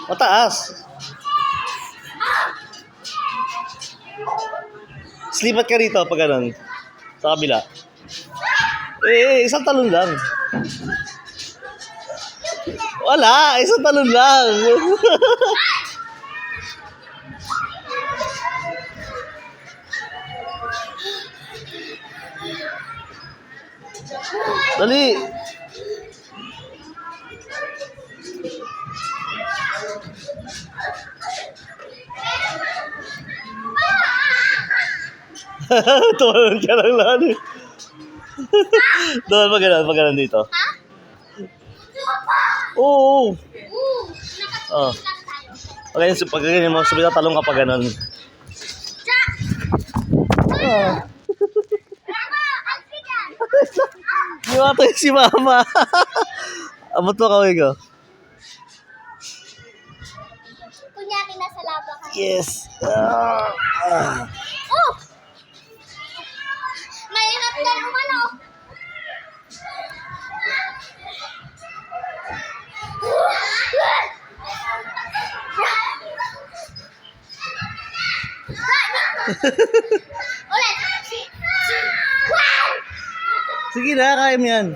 Mataas. Slipat ka rito pag ganun. Sa kabila. Isang talon lang. Wala, isang talon lang. Dali. Tumalon ka lang lang. Doon, pag ganun dito. Oo. Oh. Pag ganyan mo, sabi na talong ka pa ganun. Iwato yung si mama. Abot mo kaway ko. Kunyari nasa laba ka. Yes. Oh! Mahirap na yung ano. Ulit. Sige na, kaya mo yan.